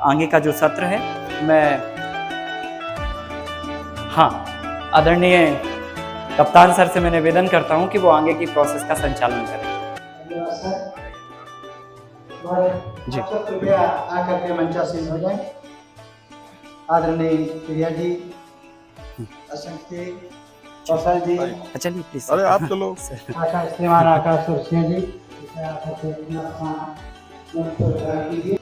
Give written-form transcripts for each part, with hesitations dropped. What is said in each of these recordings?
आगे का जो सत्र है मैं आदरणीय कप्तान सर से मैं निवेदन करता हूं कि वो आगे की प्रोसेस का संचालन करें। जी, आप सब कृपया आकर के मंचासीन हो जाएं। आदरणीय प्रिया जी, असंख्य कौशल जी, चलिए प्लीज। अरे आप चलो। आकाश श्रीमान आकाश सुरसिंह जी, कृपया आकर के अपना नमस्कार कीजिए।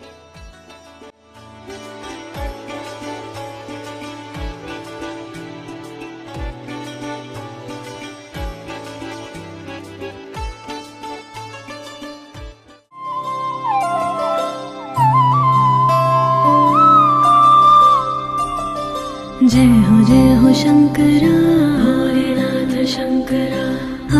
जय हो शंकरा भोलेनाथ शंकरा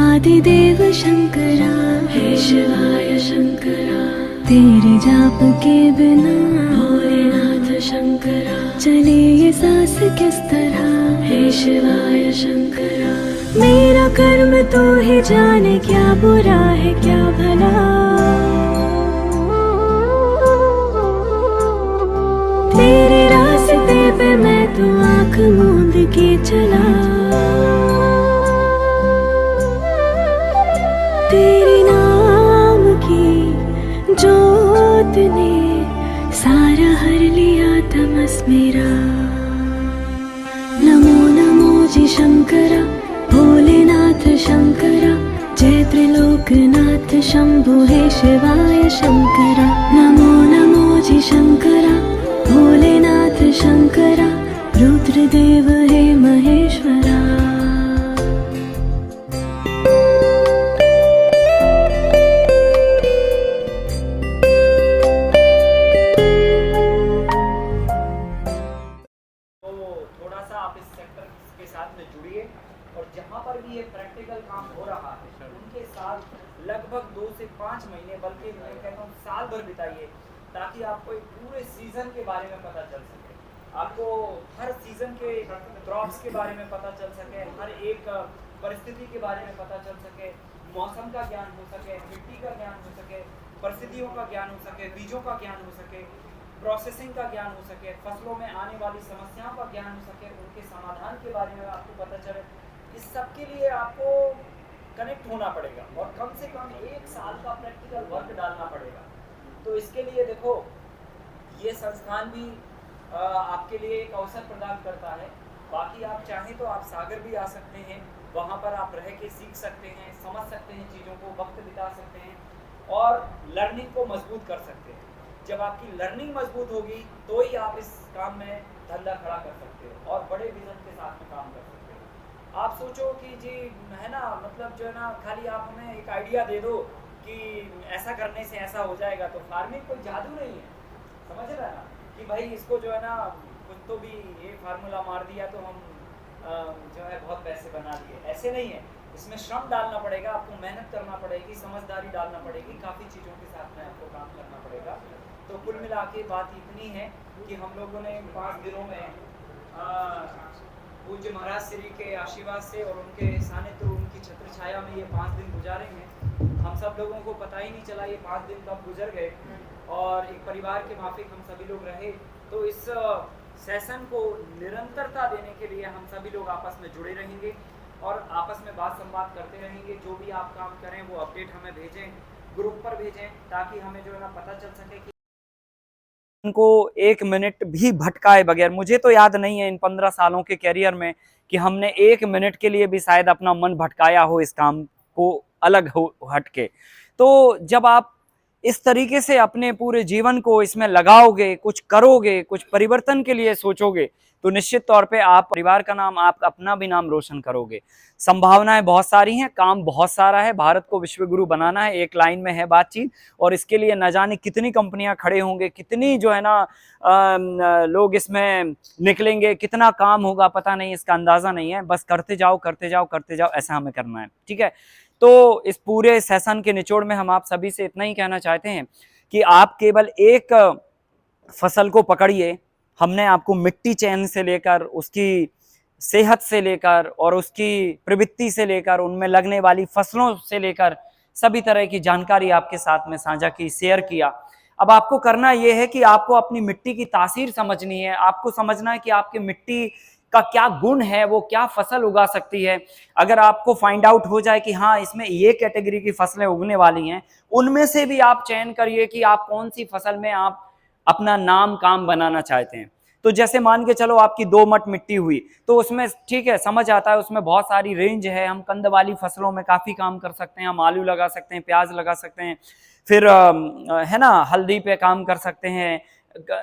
आदिदेव शंकरा हे शिवाय शंकरा तेरे जाप के बिना भोलेनाथ शंकरा चले ये सांस किस तरह हे शिवाय शंकरा मेरा कर्म तो ही जाने क्या बुरा है क्या भला तेरे रास्ते पे मैं तो आँख मूंद के चला तेरे नाम की जोत ने सारा हर लिया तमस मेरा। नमो नमो जी शंकरा भोलेनाथ शंकरा जय त्रिलोकनाथ शंभु हे शिवाय शंकरा। नमो नमो जी शंकरा भोलेनाथ शंकरा रुद्रदेव हे महेश्वरा। थोड़ा सा आप इस सेक्टर के साथ में जुड़िए और जहाँ पर भी ये प्रैक्टिकल काम हो रहा है उनके साथ लगभग 2 से 5 महीने बल्कि मैं कहता हूँ साल भर बिताइए ताकि आपको एक पूरे सीजन के बारे में पता चल सके, आपको हर सीजन के क्रॉप्स के बारे में पता चल सके, हर एक परिस्थिति के बारे में पता चल सके, मौसम का ज्ञान हो सके, मिट्टी का ज्ञान हो सके, परिस्थितियों का ज्ञान हो सके, बीजों का ज्ञान हो सके, प्रोसेसिंग का ज्ञान हो सके, फसलों में आने वाली समस्याओं का ज्ञान हो सके, उनके समाधान के बारे में आपको पता चले। इस सब के लिए आपको कनेक्ट होना पड़ेगा और कम से कम 1 साल का प्रैक्टिकल वर्क डालना पड़ेगा। तो इसके लिए देखो ये संस्थान भी आपके लिए एक अवसर प्रदान करता है। बाकी आप चाहें तो आप सागर भी आ सकते हैं, वहाँ पर आप रह के सीख सकते हैं, समझ सकते हैं चीज़ों को, वक्त बिता सकते हैं और लर्निंग को मजबूत कर सकते हैं। जब आपकी लर्निंग मजबूत होगी तो ही आप इस काम में धंधा खड़ा कर सकते हो और बड़े विजन के साथ में काम कर सकते हो। आप सोचो कि जी है ना, मतलब जो है ना, खाली आप हमें एक आइडिया दे दो कि ऐसा करने से ऐसा हो जाएगा, तो फार्मिंग कोई जादू नहीं है, समझ रहे ना, कि भाई इसको जो है ना कुछ तो भी ये फार्मूला मार दिया तो हम जो है बहुत पैसे बना लिए, ऐसे नहीं है। इसमें श्रम डालना पड़ेगा, आपको मेहनत करना पड़ेगी, समझदारी डालना पड़ेगी, काफ़ी चीज़ों के साथ में आपको काम करना पड़ेगा। तो कुल मिला के बात इतनी है कि हम लोगों ने 5 दिनों में पूज्य महाराज श्री के आशीर्वाद से और उनके सानिध्य, उनकी छत्र छाया में ये 5 दिन गुजारे हैं। हम सब लोगों को पता ही नहीं चला ये 5 दिन कब गुजर गए और एक परिवार के माफिक हम सभी लोग रहे। तो इस सेशन को निरंतरता देने के लिए हम सभी लोग आपस में जुड़े रहेंगे और आपस में बात संवाद करते रहेंगे। जो भी आप काम करें वो अपडेट हमें भेजें, ग्रुप पर भेजें, ताकि हमें जो है ना पता चल सके कि उनको 1 मिनट भी भटकाए बगैर, मुझे तो याद नहीं है इन 15 सालों के कैरियर में कि हमने 1 मिनट के लिए भी शायद अपना मन भटकाया हो इस काम को अलग हो हट के। तो जब आप इस तरीके से अपने पूरे जीवन को इसमें लगाओगे, कुछ करोगे, कुछ परिवर्तन के लिए सोचोगे, तो निश्चित तौर पे आप परिवार का नाम, आप अपना भी नाम रोशन करोगे। संभावनाएं बहुत सारी हैं, काम बहुत सारा है, भारत को विश्व गुरु बनाना है, एक लाइन में है बातचीत, और इसके लिए न जाने कितनी कंपनियां खड़े होंगे, कितनी जो है ना लोग इसमें निकलेंगे, कितना काम होगा पता नहीं, इसका अंदाजा नहीं है। बस करते जाओ करते जाओ करते जाओ, ऐसा हमें करना है, ठीक है। तो इस पूरे सेशन के निचोड़ में हम आप सभी से इतना ही कहना चाहते हैं कि आप केवल एक फसल को पकड़िए। हमने आपको मिट्टी चयन से लेकर, उसकी सेहत से लेकर और उसकी प्रवृत्ति से लेकर, उनमें लगने वाली फसलों से लेकर सभी तरह की जानकारी आपके साथ में साझा की, शेयर किया। अब आपको करना यह है कि आपको अपनी मिट्टी की तासीर समझनी है, आपको समझना है कि आपकी मिट्टी का क्या गुण है, वो क्या फसल उगा सकती है। अगर आपको फाइंड आउट हो जाए कि हाँ इसमें ये कैटेगरी की फसलें उगने वाली हैं, उनमें से भी आप चयन करिए कि आप कौन सी फसल में आप अपना नाम काम बनाना चाहते हैं। तो जैसे मान के चलो आपकी 2 मट मिट्टी हुई, तो उसमें ठीक है, समझ आता है, उसमें बहुत सारी रेंज है, हम कंद वाली फसलों में काफी काम कर सकते हैं, हम आलू लगा सकते हैं, प्याज लगा सकते हैं, फिर है ना हल्दी पे काम कर सकते हैं,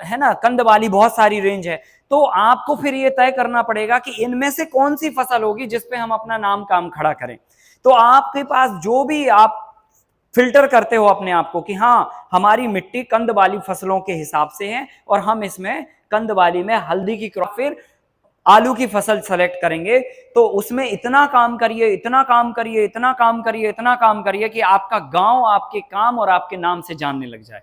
है ना, कंद वाली बहुत सारी रेंज है। तो आपको फिर ये तय करना पड़ेगा कि इनमें से कौन सी फसल होगी जिसपे हम अपना नाम काम खड़ा करें। तो आपके पास जो भी आप फिल्टर करते हो अपने आप को कि हाँ हमारी मिट्टी कंद वाली फसलों के हिसाब से है और हम इसमें कंद वाली में हल्दी की क्रॉप, फिर आलू की फसल सेलेक्ट करेंगे, तो उसमें इतना काम करिए, इतना काम करिए, इतना काम करिए, इतना काम करिए कि आपका गांव आपके काम और आपके नाम से जानने लग जाए।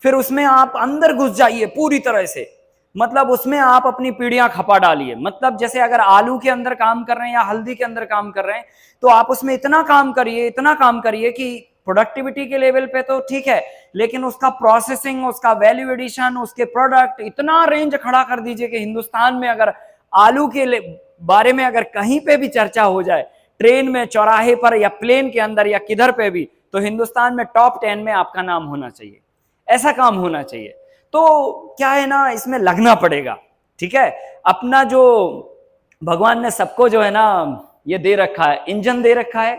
फिर उसमें आप अंदर घुस जाइए पूरी तरह से, मतलब उसमें आप अपनी पीढ़ियां खपा डालिए। मतलब जैसे अगर आलू के अंदर काम कर रहे हैं या हल्दी के अंदर काम कर रहे हैं, तो आप उसमें इतना काम करिए, इतना काम करिए कि प्रोडक्टिविटी के लेवल पे तो ठीक है, लेकिन उसका प्रोसेसिंग, उसका वैल्यू एडिशन, उसके प्रोडक्ट, इतना रेंज खड़ा कर दीजिए कि हिंदुस्तान में अगर आलू के बारे में अगर कहीं पे भी चर्चा हो जाए, ट्रेन में, चौराहे पर या प्लेन के अंदर या किधर पे भी, तो हिंदुस्तान में टॉप 10 में आपका नाम होना चाहिए। ऐसा काम होना चाहिए। तो क्या है ना, इसमें लगना पड़ेगा, ठीक है। अपना जो भगवान ने सबको जो है ना ये दे रखा है, इंजन दे रखा है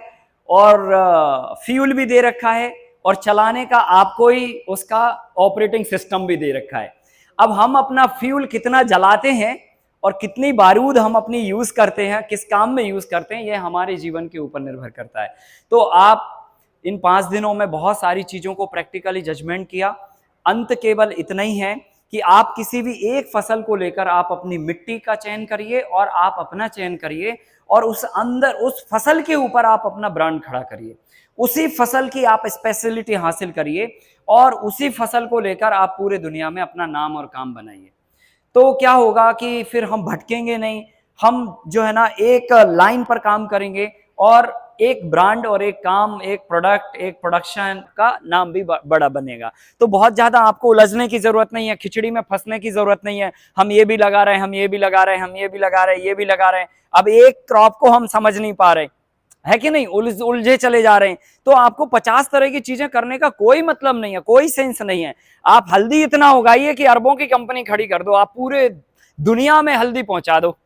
और फ्यूल भी दे रखा है, और चलाने का आपको ही उसका ऑपरेटिंग सिस्टम भी दे रखा है। अब हम अपना फ्यूल कितना जलाते हैं और कितनी बारूद हम अपनी यूज करते हैं, किस काम में यूज करते हैं, ये हमारे जीवन के ऊपर निर्भर करता है। तो आप इन 5 दिनों में बहुत सारी चीजों को प्रैक्टिकली जजमेंट किया। अंत केवल इतना ही है कि आप किसी भी एक फसल को लेकर आप अपनी मिट्टी का चयन करिए और आप अपना चयन करिए, और उस फसल के ऊपर आप अपना ब्रांड खड़ा करिए, उसी फसल की आप स्पेशलिटी हासिल करिए और उसी फसल को लेकर आप पूरे दुनिया में अपना नाम और काम बनाइए। तो क्या होगा कि फिर हम भटकेंगे नहीं, हम जो है ना एक लाइन पर काम करेंगे और एक ब्रांड और एक काम, एक प्रोडक्ट, एक प्रोडक्शन का नाम भी बड़ा बनेगा। तो बहुत ज्यादा आपको उलझने की जरूरत नहीं है, खिचड़ी में फंसने की जरूरत नहीं है। हम ये भी लगा रहे हैं, हम ये भी लगा रहे हैं, हम ये भी लगा रहे हैं, ये भी लगा रहे हैं, अब एक क्रॉप को हम समझ नहीं पा रहे है कि नहीं, उलझे चले जा रहे हैं। तो आपको 50 तरह की चीजें करने का कोई मतलब नहीं है, कोई सेंस नहीं है। आप हल्दी इतना उगाइए कि अरबों की कंपनी खड़ी कर दो, आप पूरे दुनिया में हल्दी पहुंचा दो,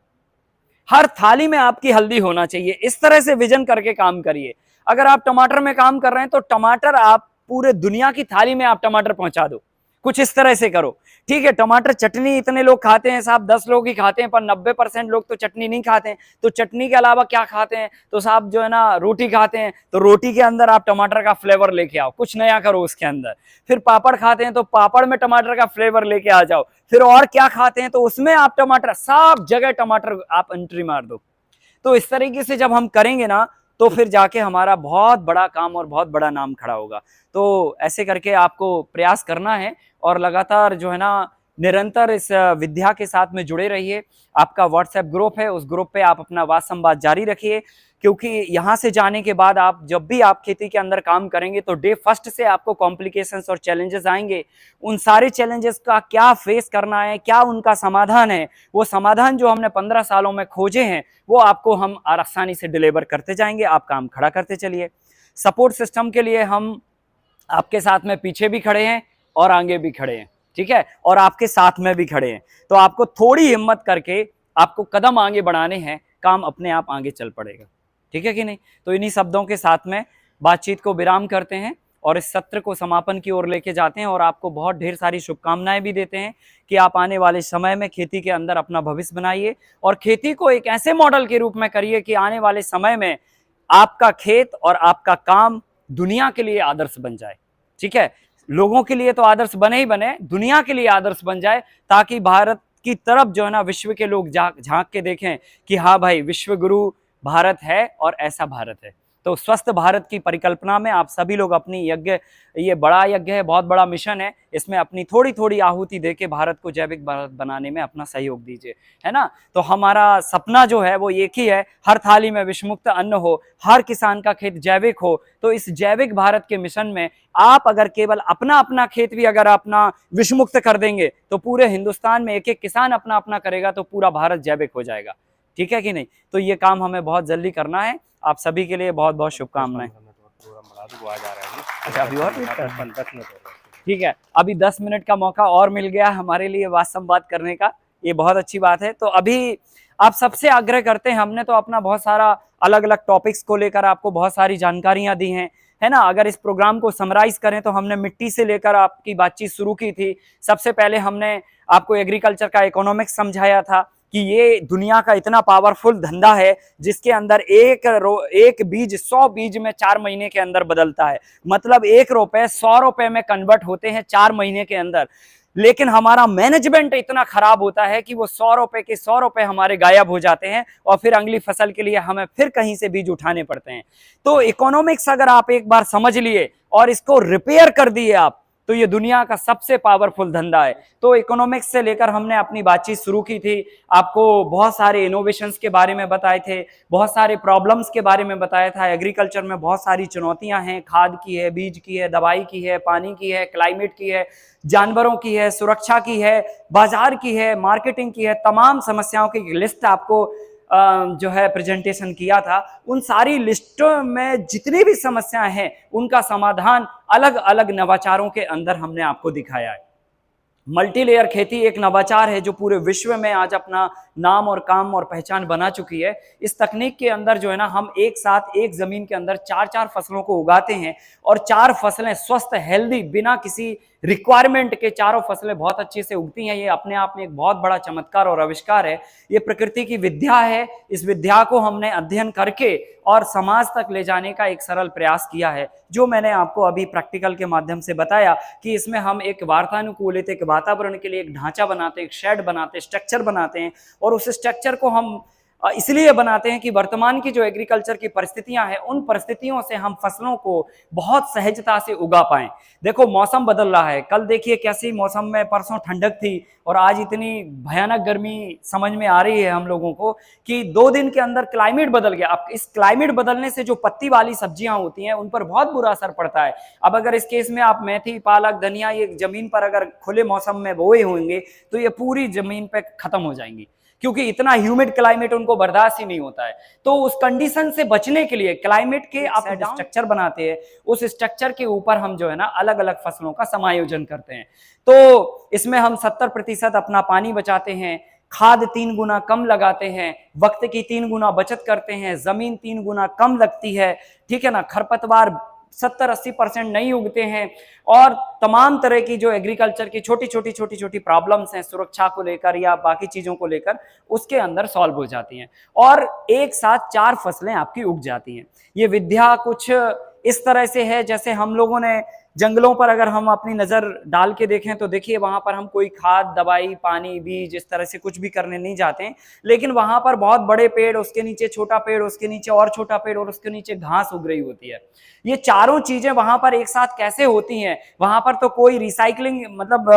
हर थाली में आपकी हल्दी होना चाहिए। इस तरह से विजन करके काम करिए। अगर आप टमाटर में काम कर रहे हैं तो टमाटर आप पूरे दुनिया की थाली में आप टमाटर पहुंचा दो, कुछ इस तरह से करो, ठीक है। टमाटर चटनी इतने लोग खाते हैं साहब, 10 लोग ही खाते हैं, पर 90% लोग तो चटनी नहीं खाते हैं। तो चटनी के अलावा क्या खाते हैं, तो साहब जो है ना रोटी खाते हैं, तो रोटी के अंदर आप टमाटर का फ्लेवर लेके आओ, कुछ नया करो उसके अंदर। फिर पापड़ खाते हैं तो पापड़ में टमाटर का फ्लेवर लेके आ जाओ। फिर और क्या खाते हैं तो उसमें आप टमाटर, सब जगह टमाटर आप एंट्री मार दो। तो इस तरीके से जब हम करेंगे ना, तो फिर जाके हमारा बहुत बड़ा काम और बहुत बड़ा नाम खड़ा होगा। तो ऐसे करके आपको प्रयास करना है और लगातार जो है ना निरंतर इस विद्या के साथ में जुड़े रहिए। आपका व्हाट्सएप ग्रुप है, उस ग्रुप पे आप अपना वाद संवाद जारी रखिए, क्योंकि यहाँ से जाने के बाद आप जब भी आप खेती के अंदर काम करेंगे तो डे फर्स्ट से आपको कॉम्प्लिकेशंस और चैलेंजेस आएंगे। उन सारे चैलेंजेस का क्या फेस करना है, क्या उनका समाधान है, वो समाधान जो हमने 15 सालों में खोजे हैं वो आपको हम आसानी से डिलीवर करते जाएंगे। आप काम खड़ा करते चलिए। सपोर्ट सिस्टम के लिए हम आपके साथ में पीछे भी खड़े हैं और आगे भी खड़े हैं, ठीक है, और आपके साथ में भी खड़े हैं। तो आपको थोड़ी हिम्मत करके आपको कदम आगे बढ़ाने हैं, काम अपने आप आगे चल पड़ेगा, ठीक है कि नहीं। तो इन्हीं शब्दों के साथ में बातचीत को विराम करते हैं और इस सत्र को समापन की ओर लेके जाते हैं, और आपको बहुत ढेर सारी शुभकामनाएं भी देते हैं कि आप आने वाले समय में खेती के अंदर अपना भविष्य बनाइए और खेती को एक ऐसे मॉडल के रूप में करिए कि आने वाले समय में आपका खेत और आपका काम दुनिया के लिए आदर्श बन जाए, ठीक है। लोगों के लिए तो आदर्श बने ही बने, दुनिया के लिए आदर्श बन जाए, ताकि भारत की तरफ जो है ना विश्व के लोग झांक के देखें कि हाँ भाई, विश्व गुरु भारत है और ऐसा भारत है। तो स्वस्थ भारत की परिकल्पना में आप सभी लोग अपनी यज्ञ, ये बड़ा यज्ञ है, बहुत बड़ा मिशन है, इसमें अपनी थोड़ी थोड़ी आहुति देके भारत को जैविक भारत बनाने में अपना सहयोग दीजिए, है ना। तो हमारा सपना जो है वो एक ही है, हर थाली में विषमुक्त अन्न हो, हर किसान का खेत जैविक हो। तो इस जैविक भारत के मिशन में आप अगर केवल अपना अपना खेत भी अगर अपना विषमुक्त कर देंगे तो पूरे हिंदुस्तान में एक एक किसान अपना अपना करेगा तो पूरा भारत जैविक हो जाएगा, ठीक है कि नहीं। तो ये काम हमें बहुत जल्दी करना है। आप सभी के लिए बहुत बहुत शुभकामनाएं। अच्छा, अभी और ठीक है, अभी 10 मिनट का मौका और मिल गया हमारे लिए बात संवाद करने का, ये बहुत अच्छी बात है। तो अभी आप सबसे आग्रह करते हैं, हमने तो अपना बहुत सारा अलग अलग टॉपिक्स को लेकर आपको बहुत सारी जानकारियां दी हैं, है ना। अगर इस प्रोग्राम को समराइज करें तो हमने मिट्टी से लेकर आपकी बातचीत शुरू की थी। सबसे पहले हमने आपको एग्रीकल्चर का इकोनॉमिक्स समझाया था कि ये दुनिया का इतना पावरफुल धंधा है जिसके अंदर एक बीज 100 बीज में 4 महीने के अंदर बदलता है। मतलब 1 रुपए 100 रुपए में कन्वर्ट होते हैं 4 महीने के अंदर। लेकिन हमारा मैनेजमेंट इतना खराब होता है कि वो 100 रुपए के 100 रुपए हमारे गायब हो जाते हैं और फिर अगली फसल के लिए हमें फिर कहीं से बीज उठाने पड़ते हैं। तो इकोनॉमिक्स अगर आप एक बार समझ लिए और इसको रिपेयर कर दिए आप, तो ये दुनिया का सबसे पावरफुल धंधा है। तो इकोनॉमिक्स से लेकर हमने अपनी बातचीत शुरू की थी, आपको बहुत सारे इनोवेशंस के बारे में बताए थे, बहुत सारे प्रॉब्लम्स के बारे में बताया था। एग्रीकल्चर में बहुत सारी चुनौतियां हैं, खाद की है, बीज की है, दवाई की है, पानी की है, क्लाइमेट की है, जानवरों की है, सुरक्षा की है, बाजार की है, मार्केटिंग की है, तमाम समस्याओं की लिस्ट आपको जो है प्रेजेंटेशन किया था। उन सारी लिस्टों में जितनी भी समस्याएं हैं उनका समाधान अलग अलग नवाचारों के अंदर हमने आपको दिखाया है। मल्टी लेयर खेती एक नवाचार है जो पूरे विश्व में आज अपना नाम और काम और पहचान बना चुकी है। इस तकनीक के अंदर जो है ना, हम एक साथ एक जमीन के अंदर 4-4 फसलों को उगाते हैं और 4 फसलें स्वस्थ हेल्दी बिना किसी रिक्वायरमेंट के चारों फसलें बहुत अच्छे से उगती हैं। ये अपने आप में एक बहुत बड़ा चमत्कार और आविष्कार है। ये प्रकृति की विद्या है। इस विद्या को हमने अध्ययन करके और समाज तक ले जाने का एक सरल प्रयास किया है, जो मैंने आपको अभी प्रैक्टिकल के माध्यम से बताया कि इसमें हम एक वातानुकूलित एक वातावरण के लिए एक ढांचा बनाते हैं, एक शेड बनाते हैं, स्ट्रक्चर बनाते हैं। और उस स्ट्रक्चर को हम इसलिए बनाते हैं कि वर्तमान की जो एग्रीकल्चर की परिस्थितियां हैं, उन परिस्थितियों से हम फसलों को बहुत सहजता से उगा पाएं। देखो, मौसम बदल रहा है। कल देखिए कैसी मौसम में, परसों ठंडक थी और आज इतनी भयानक गर्मी समझ में आ रही है हम लोगों को कि 2 दिन के अंदर क्लाइमेट बदल गया। अब इस क्लाइमेट बदलने से जो पत्ती वाली सब्जियां होती हैं उन पर बहुत बुरा असर पड़ता है। अब अगर इस केस में आप मेथी, पालक, धनिया ये जमीन पर अगर खुले मौसम में बोए होंगे तो ये पूरी जमीन पे खत्म हो जाएंगी, क्योंकि इतना ह्यूमिड क्लाइमेट उनको बर्दाश्त ही नहीं होता है। तो उस कंडीशन से बचने के लिए क्लाइमेट के आप स्ट्रक्चर बनाते हैं, उस स्ट्रक्चर के ऊपर हम जो है ना अलग अलग फसलों का समायोजन करते हैं। तो इसमें हम 70% अपना पानी बचाते हैं, खाद 3 गुना कम लगाते हैं, वक्त की 3 गुना बचत करते हैं, जमीन 3 गुना कम लगती है, ठीक है ना। खरपतवार 70-80% नहीं उगते हैं और तमाम तरह की जो एग्रीकल्चर की छोटी छोटी प्रॉब्लम्स हैं सुरक्षा को लेकर या बाकी चीजों को लेकर, उसके अंदर सॉल्व हो जाती हैं और एक साथ 4 फसलें आपकी उग जाती हैं। ये विद्या कुछ इस तरह से है जैसे हम लोगों ने जंगलों पर अगर हम अपनी नजर डाल के देखें तो देखिए वहां पर हम कोई खाद, दवाई, पानी, बीज इस तरह से कुछ भी करने नहीं जाते हैं, लेकिन वहां पर बहुत बड़े पेड़, उसके नीचे छोटा पेड़, उसके नीचे और छोटा पेड़ और उसके नीचे घास उग रही होती है। ये चारों चीजें वहां पर एक साथ कैसे होती हैं? वहां पर तो कोई रिसाइकलिंग मतलब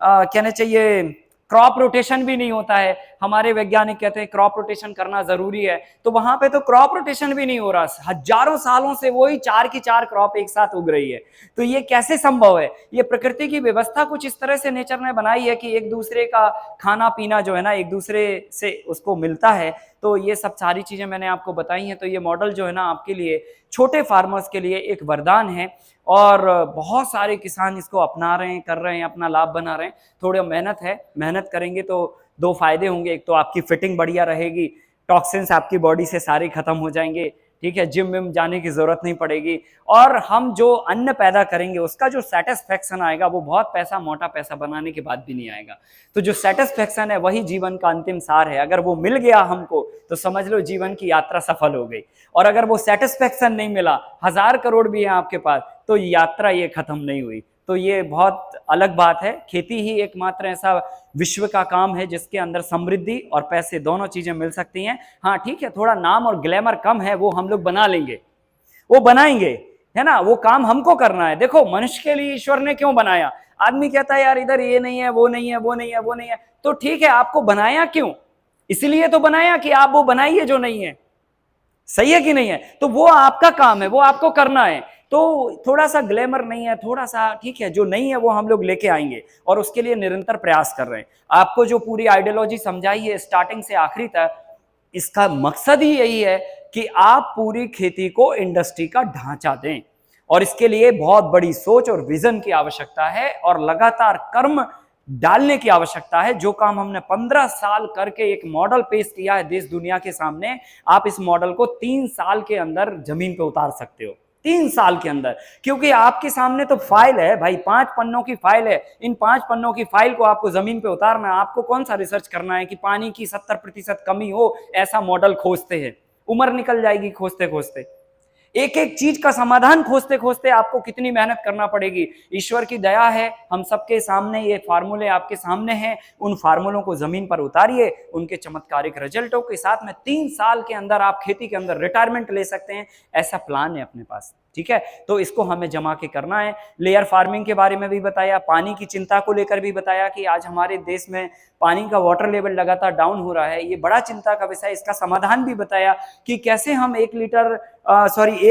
कहना चाहिए क्रॉप रोटेशन भी नहीं होता है। हमारे वैज्ञानिक कहते हैं क्रॉप रोटेशन करना जरूरी है, तो वहां पे तो क्रॉप रोटेशन भी नहीं हो रहा। हजारों सालों से वही 4 की 4 क्रॉप एक साथ उग रही है। तो ये कैसे संभव है? ये प्रकृति की व्यवस्था कुछ इस तरह से नेचर ने बनाई है कि एक दूसरे का खाना पीना जो है ना एक दूसरे से उसको मिलता है। तो ये सब सारी चीजें मैंने आपको बताई हैं। तो ये मॉडल जो है ना आपके लिए, छोटे फार्मर्स के लिए एक वरदान है और बहुत सारे किसान इसको अपना रहे हैं, कर रहे हैं, अपना लाभ बना रहे हैं। थोड़ा मेहनत है, मेहनत करेंगे तो 2 फायदे होंगे। एक तो आपकी फिटिंग बढ़िया रहेगी, टॉक्सिन्स आपकी बॉडी से सारे खत्म हो जाएंगे, ठीक है, जिम विम जाने की जरूरत नहीं पड़ेगी और हम जो अन्न पैदा करेंगे उसका जो सेटिस्फेक्शन आएगा वो बहुत पैसा, मोटा पैसा बनाने के बाद भी नहीं आएगा। तो जो सेटिस्फेक्शन है वही जीवन का अंतिम सार है। अगर वो मिल गया हमको तो समझ लो जीवन की यात्रा सफल हो गई। और अगर वो सेटिस्फेक्शन नहीं मिला, 1000 करोड़ भी है आपके पास, तो यात्रा ये खत्म नहीं हुई। तो ये बहुत अलग बात है। खेती ही एकमात्र ऐसा विश्व का काम है जिसके अंदर समृद्धि और पैसे दोनों चीजें मिल सकती हैं। हाँ ठीक है, थोड़ा नाम और ग्लैमर कम है, वो हम लोग बना लेंगे, वो बनाएंगे, है ना, वो काम हमको करना है। देखो मनुष्य के लिए ईश्वर ने क्यों बनाया? आदमी कहता है यार इधर ये नहीं है, वो नहीं है, वो नहीं है, वो नहीं है, तो ठीक है, आपको बनाया क्यों? इसलिए तो बनाया कि आप वो बनाइए जो नहीं है, सही है कि नहीं है? तो वो आपका काम है, वो आपको करना है। तो थोड़ा सा ग्लैमर नहीं है, थोड़ा सा ठीक है, जो नहीं है वो हम लोग लेके आएंगे और उसके लिए निरंतर प्रयास कर रहे हैं। आपको जो पूरी आइडियोलॉजी समझाई है स्टार्टिंग से आखिरी तक, इसका मकसद ही यही है कि आप पूरी खेती को इंडस्ट्री का ढांचा दें और इसके लिए बहुत बड़ी सोच और विजन की आवश्यकता है और लगातार कर्म डालने की आवश्यकता है। जो काम हमने 15 साल करके एक मॉडल पेश किया है देश दुनिया के सामने, आप इस मॉडल को 3 साल के अंदर जमीन पे उतार सकते हो, 3 साल के अंदर, क्योंकि आपके सामने तो फाइल है भाई, 5 पन्नों की फाइल है। इन 5 पन्नों की फाइल को आपको जमीन पे उतारना है। आपको कौन सा रिसर्च करना है कि पानी की 70% कमी हो, ऐसा मॉडल खोजते हैं, उम्र निकल जाएगी खोजते खोजते। एक एक चीज का समाधान खोजते खोजते आपको कितनी मेहनत करना पड़ेगी। ईश्वर की दया है, हम सबके सामने ये फार्मूले आपके सामने हैं, उन फार्मूलों को जमीन पर उतारिए, उनके चमत्कारिक रिजल्टों के साथ में 3 साल के अंदर आप खेती के अंदर रिटायरमेंट ले सकते हैं। ऐसा प्लान है अपने पास, ठीक है? तो इसको हमें जमा के करना है। लेयर फार्मिंग के बारे में भी बताया, पानी की चिंता को लेकर भी बताया कि आज हमारे देश में पानी का वाटर लेवल लगातार डाउन हो रहा है, ये बड़ा चिंता का विषय। इसका समाधान भी बताया कि कैसे हम 1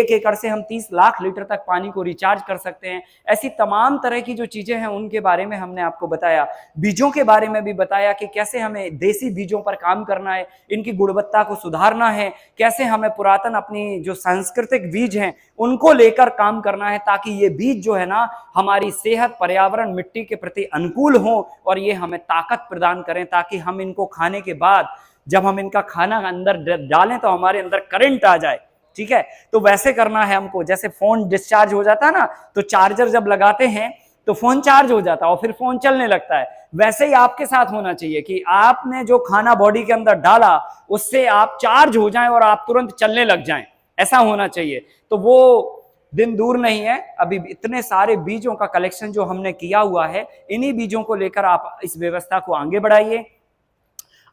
एकड़ से हम 30 लाख लीटर तक पानी को रिचार्ज कर सकते हैं। ऐसी तमाम तरह की जो चीजें हैं उनके बारे में हमने आपको बताया। बीजों के बारे में भी बताया कि कैसे हमें देसी बीजों पर काम करना है, इनकी गुणवत्ता को सुधारना है, कैसे हमें पुरातन अपनी जो सांस्कृतिक बीज हैं उनको लेकर काम करना है, ताकि ये बीज जो है ना हमारी सेहत, पर्यावरण, मिट्टी के प्रति अनुकूल हो और ये हमें ताकत प्रदान करें, ताकि हम इनको खाने के बाद जब हम इनका खाना अंदर डालें तो हमारे अंदर करंट आ जाए, ठीक है? तो वैसे करना है हमको। जैसे फोन डिस्चार्ज हो जाता है ना, तो चार्जर जब लगाते हैं तो फोन चार्ज हो जाता है और फिर फोन चलने लगता है। वैसे ही आपके साथ होना चाहिए कि आपने जो खाना बॉडी के अंदर डाला उससे आप चार्ज हो जाएं और आप तुरंत चलने लग जाएं, ऐसा होना चाहिए। तो वो दिन दूर नहीं है। अभी इतने सारे बीजों का कलेक्शन जो हमने किया हुआ है, इन्हीं बीजों को लेकर आप इस व्यवस्था को आगे बढ़ाइए।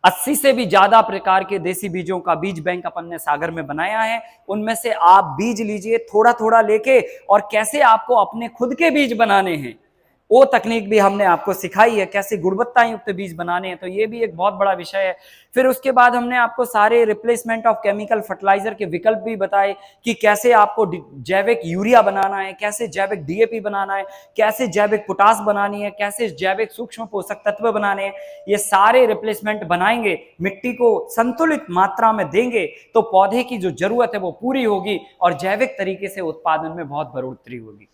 80 से भी ज्यादा प्रकार के देसी बीजों का बीज बैंक अपन ने सागर में बनाया है। उनमें से आप बीज लीजिए थोड़ा थोड़ा लेके, और कैसे आपको अपने खुद के बीज बनाने हैं वो तकनीक भी हमने आपको सिखाई है, कैसे गुणवत्ता युक्त बीज बनाने हैं। तो ये भी एक बहुत बड़ा विषय है। फिर उसके बाद हमने आपको सारे रिप्लेसमेंट ऑफ केमिकल फर्टिलाइजर के विकल्प भी बताए कि कैसे आपको जैविक यूरिया बनाना है, कैसे जैविक डीएपी बनाना है, कैसे जैविक पोटास बनानी है, कैसे जैविक सूक्ष्म पोषक तत्व बनाने हैं। ये सारे रिप्लेसमेंट बनाएंगे, मिट्टी को संतुलित मात्रा में देंगे तो पौधे की जो जरूरत है वो पूरी होगी और जैविक तरीके से उत्पादन में बहुत बढ़ोतरी होगी।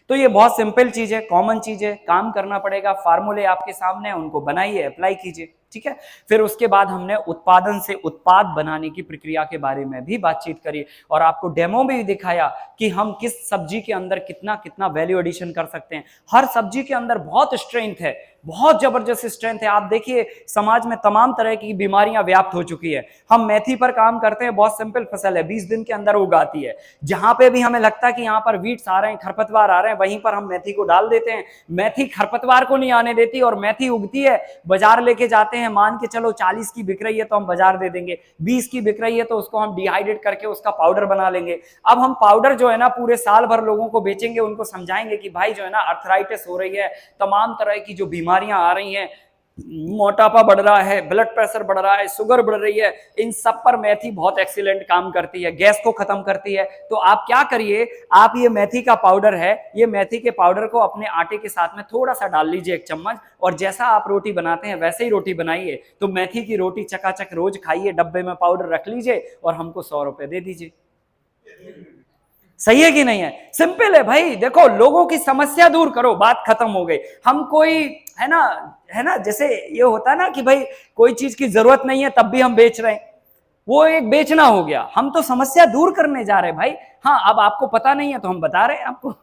तो ये बहुत सिंपल चीज है, कॉमन चीज है, काम करना पड़ेगा। फार्मूले आपके सामने हैं, उनको बनाइए, अप्लाई कीजिए, ठीक है? फिर उसके बाद हमने उत्पादन से उत्पाद बनाने की प्रक्रिया के बारे में भी बातचीत करी और आपको डेमो भी दिखाया कि हम किस सब्जी के अंदर कितना कितना वैल्यू एडिशन कर सकते हैं। हर सब्जी के अंदर बहुत स्ट्रेंथ है, बहुत जबरदस्त स्ट्रेंथ है। आप देखिए समाज में तमाम तरह की बीमारियां व्याप्त हो चुकी है। हम मेथी पर काम करते हैं, बहुत सिंपल फसल है, 20 दिन के अंदर उगाती है। जहां पे भी हमें लगता है कि यहाँ पर वीड्स आ रहे हैं, खरपतवार आ रहे हैं, वहीं पर हम मेथी को डाल देते हैं। मेथी खरपतवार को नहीं आने देती और मेथी उगती है, बाजार लेके जाते हैं, मान के चलो 40 की बिक रही है तो हम बाजार दे देंगे, 20 की बिक रही है तो उसको हम डिहाइड्रेट करके उसका पाउडर बना लेंगे। अब हम पाउडर जो है ना पूरे साल भर लोगों को बेचेंगे, उनको समझाएंगे कि भाई जो है ना अर्थराइटिस हो रही है, तमाम तरह की जो बीमारियां आ रही हैं, मोटापा बढ़ रहा है, ब्लड प्रेशर बढ़ रहा है, शुगर बढ़ रही है, इन सब पर मेथी बहुत एक्सीलेंट काम करती है, गैस को खत्म करती है। तो आप क्या करिए, आप ये मेथी का पाउडर है, ये मेथी के पाउडर को अपने आटे के साथ में थोड़ा सा डाल लीजिए, 1 चम्मच, और जैसा आप रोटी बनाते हैं वैसे ही रोटी बनाइए। तो मेथी की रोटी चकाचक रोज खाइए, डब्बे में पाउडर रख लीजिए और हमको 100 रुपए दे दीजिए। सही है कि नहीं है? सिंपल है भाई। देखो लोगों की समस्या दूर करो, बात खत्म हो गई। हम कोई है ना, जैसे ये होता है ना कि भाई कोई चीज की जरूरत नहीं है तब भी हम बेच रहे हैं, वो एक बेचना हो गया। हम तो समस्या दूर करने जा रहे हैं भाई। हाँ, अब आपको पता नहीं है तो हम बता रहे हैं आपको।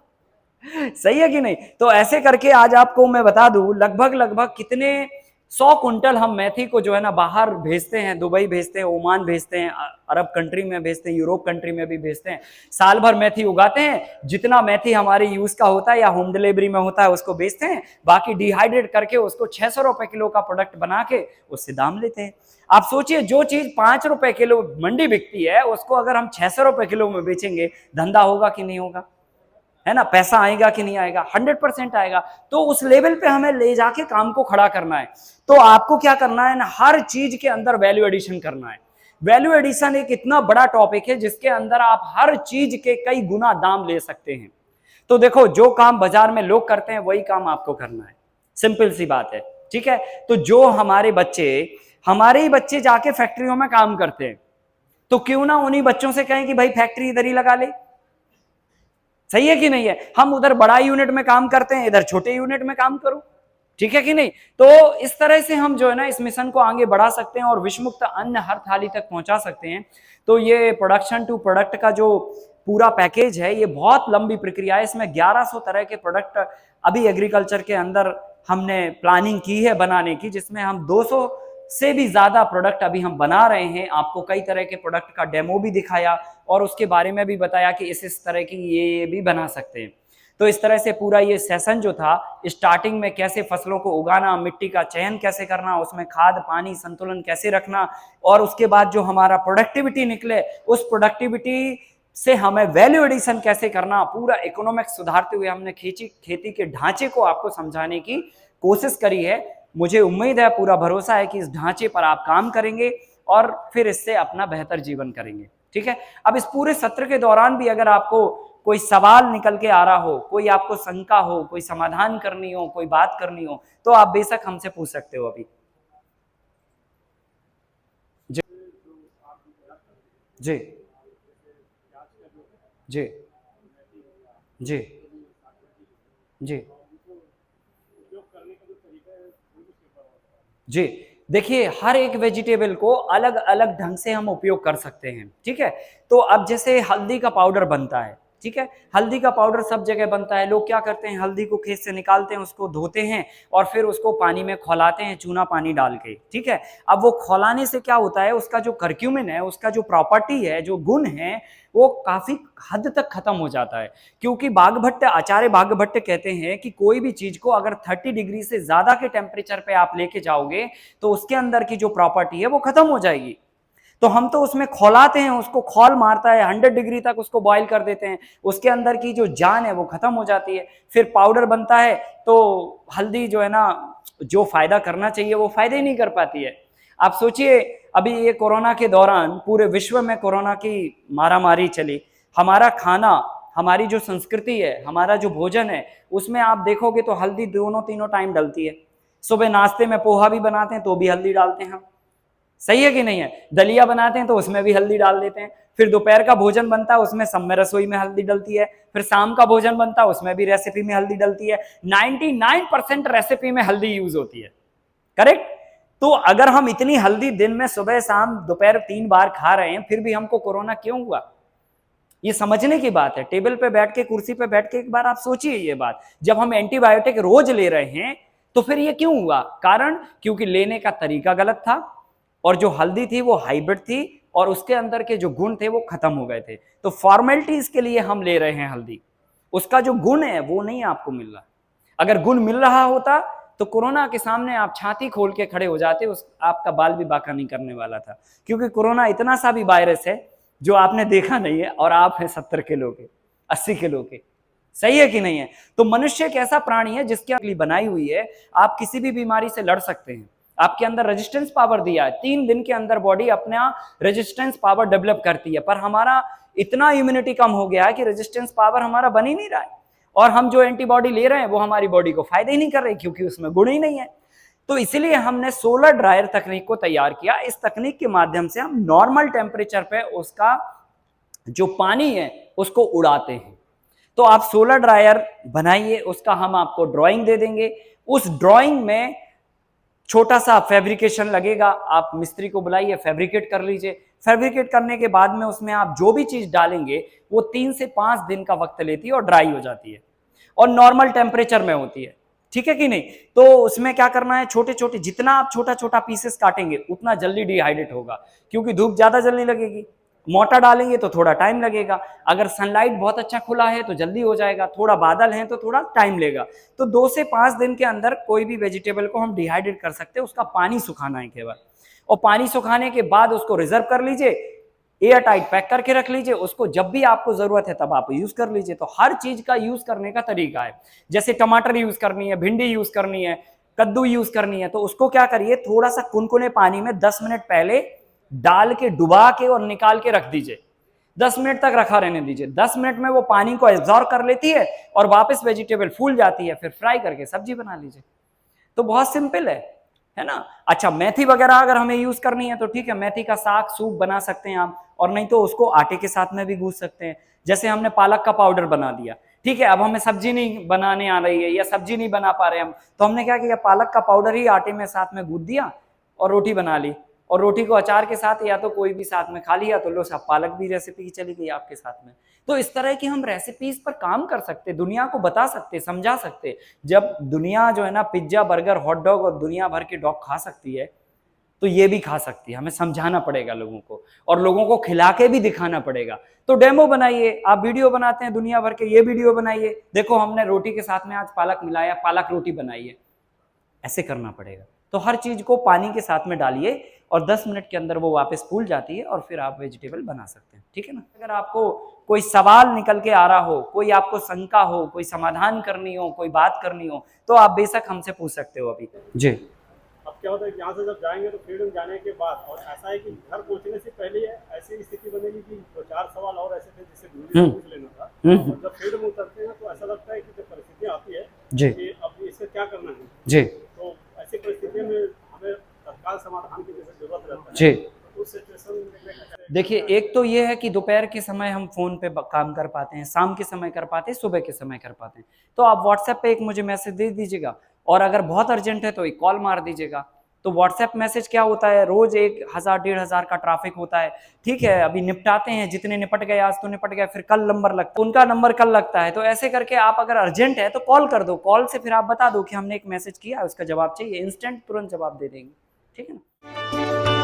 सही है कि नहीं? तो ऐसे करके आज आपको मैं बता दूं लगभग कितने 100 कुंटल हम मेथी को जो है ना बाहर भेजते हैं, दुबई भेजते हैं, ओमान भेजते हैं, अरब कंट्री में भेजते हैं, यूरोप कंट्री में भी भेजते हैं। साल भर मेथी उगाते हैं, जितना मेथी हमारे यूज का होता है या होम डिलीवरी में होता है उसको बेचते हैं, बाकी डिहाइड्रेट करके उसको 600 रुपए किलो का प्रोडक्ट बना के उससे दाम लेते हैं। आप सोचिए, जो चीज 5 रुपए किलो मंडी बिकती है उसको अगर हम 600 रुपए किलो में बेचेंगे, धंधा होगा कि नहीं होगा, है ना? पैसा आएगा कि नहीं आएगा? 100% आएगा। तो उस लेवल पे हमें ले जाके काम को खड़ा करना है। तो आपको क्या करना है ना, हर चीज के अंदर वैल्यू एडिशन करना है। वैल्यू एडिशन एक इतना बड़ा टॉपिक है जिसके अंदर आप हर चीज के कई गुना दाम ले सकते हैं। तो देखो, जो काम बाजार में लोग करते हैं वही काम आपको करना है, सिंपल सी बात है, ठीक है? तो जो हमारे ही बच्चे जाके फैक्ट्रियों में काम करते हैं, तो क्यों ना उन्हीं बच्चों से कहें कि भाई फैक्ट्री इधर ही लगा ले। सही है कि नहीं है? हम उधर बड़ा यूनिट में काम करते हैं, इधर छोटे यूनिट में काम करो, ठीक है कि नहीं? तो इस तरह से हम जो है ना इस मिशन को आगे बढ़ा सकते हैं और विषमुक्त अन्न हर थाली तक पहुंचा सकते हैं। तो ये प्रोडक्शन टू प्रोडक्ट का जो पूरा पैकेज है, ये बहुत लंबी प्रक्रिया है। इसमें 1100 तरह के प्रोडक्ट अभी एग्रीकल्चर के अंदर हमने प्लानिंग की है बनाने की, जिसमें हम 200 से भी ज्यादा प्रोडक्ट अभी हम बना रहे हैं। आपको कई तरह के प्रोडक्ट का डेमो भी दिखाया और उसके बारे में भी बताया कि इस तरह की ये भी बना सकते हैं। तो इस तरह से पूरा ये सेशन जो था, स्टार्टिंग में कैसे फसलों को उगाना, मिट्टी का चयन कैसे करना, उसमें खाद पानी संतुलन कैसे रखना, और उसके बाद जो हमारा प्रोडक्टिविटी निकले उस प्रोडक्टिविटी से हमें वैल्यू एडिशन कैसे करना, पूरा इकोनॉमिक्स सुधारते हुए हमने खेती के ढांचे को आपको समझाने की कोशिश करी है। मुझे उम्मीद है, पूरा भरोसा है कि इस ढांचे पर आप काम करेंगे और फिर इससे अपना बेहतर जीवन करेंगे, ठीक है? अब इस पूरे सत्र के दौरान भी अगर आपको कोई सवाल निकल के आ रहा हो, कोई आपको शंका हो, कोई समाधान करनी हो, कोई बात करनी हो, तो आप बेशक हमसे पूछ सकते हो अभी। जी जी जी जी जी जी देखिए, हर एक वेजिटेबल को अलग अलग ढंग से हम उपयोग कर सकते हैं, ठीक है? तो अब जैसे हल्दी का पाउडर बनता है, ठीक है? हल्दी का पाउडर सब जगह बनता है। लोग क्या करते हैं, हल्दी को खेत से निकालते हैं, उसको धोते हैं और फिर उसको पानी में खौलाते हैं, चूना पानी डाल के, ठीक है? अब वो खौलाने से क्या होता है, उसका जो कर्क्यूमिन है, उसका जो प्रॉपर्टी है, जो गुण है, वो काफी हद तक खत्म हो जाता है। क्योंकि आचार्य बाघभट्ट कहते हैं कि कोई भी चीज को अगर 30 डिग्री से ज्यादा के टेम्परेचर पे आप लेके जाओगे तो उसके अंदर की जो प्रॉपर्टी है वो खत्म हो जाएगी। तो हम तो उसमें खौलाते हैं, उसको खौल मारता है, 100 डिग्री तक उसको बॉईल कर देते हैं, उसके अंदर की जो जान है वो खत्म हो जाती है, फिर पाउडर बनता है। तो हल्दी जो है ना, जो फायदा करना चाहिए वो फायदा ही नहीं कर पाती है। आप सोचिए, अभी ये कोरोना के दौरान पूरे विश्व में कोरोना की मारामारी चली, हमारा खाना, हमारी जो संस्कृति है, हमारा जो भोजन है, उसमें आप देखोगे तो हल्दी दोनों तीनों टाइम डलती है। सुबह नाश्ते में पोहा भी बनाते हैं तो भी हल्दी डालते हैं हम, सही है कि नहीं है? दलिया बनाते हैं तो उसमें भी हल्दी डाल देते हैं। फिर दोपहर का भोजन बनता है उसमें सब में रसोई में हल्दी डलती है। फिर शाम का भोजन बनता है उसमें भी रेसिपी में हल्दी डलती है। 99% रेसिपी में हल्दी यूज होती है, करेक्ट? तो अगर हम इतनी हल्दी दिन में सुबह शाम दोपहर 3 बार खा रहे हैं, फिर भी हमको कोरोना क्यों हुआ? ये समझने की बात है। टेबल पे बैठ के, कुर्सी पे बैठ के एक बार आप सोचिए ये बात। जब हम एंटीबायोटिक रोज ले रहे हैं तो फिर ये क्यों हुआ? कारण क्योंकि लेने का तरीका गलत था और जो हल्दी थी वो हाइब्रिड थी और उसके अंदर के जो गुण थे वो खत्म हो गए थे। तो फॉर्मेलिटीज के लिए हम ले रहे हैं हल्दी, उसका जो गुण है वो नहीं आपको मिल रहा। अगर गुण मिल रहा होता तो कोरोना के सामने आप छाती खोल के खड़े हो जाते, आपका बाल भी बांका नहीं करने वाला था। क्योंकि कोरोना इतना सा भी वायरस है जो आपने देखा नहीं है और आप हैं 70 किलो के, 80 किलो के, सही है कि नहीं है? तो मनुष्य एक ऐसा प्राणी है जिसके लिए बनाई हुई है, आप किसी भी बीमारी से लड़ सकते हैं। आपके अंदर रेजिस्टेंस पावर दिया है, 3 दिन के अंदर बॉडी अपना रेजिस्टेंस पावर डेवलप करती है। पर हमारा इतना इम्यूनिटी कम हो गया है कि रेजिस्टेंस पावर हमारा बन ही नहीं रहा है और हम जो एंटीबॉडी ले रहे हैं वो हमारी बॉडी को फायदा ही नहीं कर रही, क्योंकि उसमें गुण ही नहीं है। तो इसीलिए हमने सोलर ड्रायर तकनीक को तैयार किया। इस तकनीक के माध्यम से हम नॉर्मल टेम्परेचर पे उसका जो पानी है उसको उड़ाते हैं। तो आप सोलर ड्रायर बनाइए, उसका हम आपको ड्राइंग दे देंगे। उस ड्राइंग में छोटा सा फैब्रिकेशन लगेगा, आप मिस्त्री को बुलाइए, फैब्रिकेट कर लीजिए। फैब्रिकेट करने के बाद में उसमें आप जो भी चीज डालेंगे वो 3 से 5 दिन का वक्त लेती है और ड्राई हो जाती है और नॉर्मल टेम्परेचर में होती है, ठीक है कि नहीं। तो उसमें क्या करना है, छोटे छोटे जितना आप छोटा छोटा पीसेस काटेंगे उतना जल्दी डिहाइड्रेट होगा, क्योंकि धूप ज्यादा जलने लगेगी। मोटा डालेंगे तो थोड़ा टाइम लगेगा, अगर सनलाइट बहुत अच्छा खुला है तो जल्दी हो जाएगा, थोड़ा बादल है तो थोड़ा टाइम लेगा। तो 2 से 5 दिन के अंदर कोई भी वेजिटेबल को हम डिहाइड्रेट कर सकते हैं। उसका पानी सुखाना है केवल, और पानी सुखाने के बाद उसको रिजर्व कर लीजिए, एयर टाइट पैक करके रख लीजिए। उसको जब भी आपको जरूरत है तब आप यूज कर लीजिए। तो हर चीज का यूज करने का तरीका है, जैसे टमाटर यूज करनी है, भिंडी यूज करनी है, कद्दू यूज करनी है, तो उसको क्या करिए, थोड़ा सा कुनकुने पानी में 10 मिनट पहले डाल के डुबा के और निकाल के रख दीजिए। 10 मिनट तक रखा रहने दीजिए। 10 मिनट में वो पानी को एब्जॉर्ब कर लेती है और वापस वेजिटेबल फूल जाती है, फिर फ्राई करके सब्जी बना लीजिए। तो बहुत सिंपल है ना। अच्छा, मेथी वगैरह अगर हमें यूज करनी है तो ठीक है, मेथी का साग सूप बना सकते हैं आप, और नहीं तो उसको आटे के साथ में भी गूंथ सकते हैं। जैसे हमने पालक का पाउडर बना दिया, ठीक है, अब हमें सब्जी नहीं बनाने आ रही है या सब्जी नहीं बना पा रहे हम, तो हमने क्या किया, पालक का पाउडर ही आटे में साथ में गूंथ दिया और रोटी बना ली, और रोटी को अचार के साथ या तो कोई भी साथ में खा लिया, तो लो सब पालक भी रेसिपी चली गई आपके साथ में। तो इस तरह की हम रेसिपीज पर काम कर सकते, दुनिया को बता सकते, समझा सकते। जब दुनिया जो है ना पिज्जा बर्गर हॉट डॉग और दुनिया भर के डॉग खा सकती है, तो ये भी खा सकती है। हमें समझाना पड़ेगा लोगों को, और लोगों को खिला के भी दिखाना पड़ेगा। तो डेमो बनाइए, आप वीडियो बनाते हैं दुनिया भर के, ये वीडियो बनाइए, देखो हमने रोटी के साथ में आज पालक मिलाया, पालक रोटी बनाई है, ऐसे करना पड़ेगा। तो हर चीज को पानी के साथ में डालिए और 10 मिनट के अंदर वो वापस फूल जाती है और फिर आप वेजिटेबल बना सकते हैं, ठीक है ना। अगर आपको कोई सवाल निकल के आ रहा हो, कोई आपको शंका हो, कोई समाधान करनी हो, कोई बात करनी हो, तो आप बेशक हमसे पूछ सकते हो अभी जी। अब क्या होता है कि यहाँ से जब जाएंगे तो फ्रीडम जाने के बाद, और ऐसा है कि घर पहुँचने से पहले ऐसी स्थिति बनेगी कि 2-4 सवाल और ऐसे थे जिससे दूरी पूछ लेना था, और जब फ्रीडम उतरते हैं तो ऐसा लगता है कि जब परिस्थितियाँ आती है जी कि अब इससे क्या करना है जी, तो ऐसी परिस्थितियों में हमें तत्काल समाधान की जैसे जरूरत रहता है जी। तो उस सिचुएशन में देखिए, एक तो ये है कि दोपहर के समय हम फोन पे काम कर पाते हैं, शाम के समय कर पाते हैं, सुबह के समय कर पाते हैं। तो आप व्हाट्सएप पे एक मुझे मैसेज दे दीजिएगा, और अगर बहुत अर्जेंट है तो एक कॉल मार दीजिएगा। तो व्हाट्सएप मैसेज क्या होता है, रोज 1000-1500 का ट्रैफिक होता है, ठीक है, अभी निपटाते हैं, जितने निपट गए आज तो निपट गए, फिर कल नंबर लगता है, उनका नंबर कल लगता है। तो ऐसे करके आप अगर अर्जेंट है तो कॉल कर दो, कॉल से फिर आप बता दो कि हमने एक मैसेज किया, उसका जवाब चाहिए, इंस्टेंट तुरंत जवाब दे देंगे, ठीक है ना।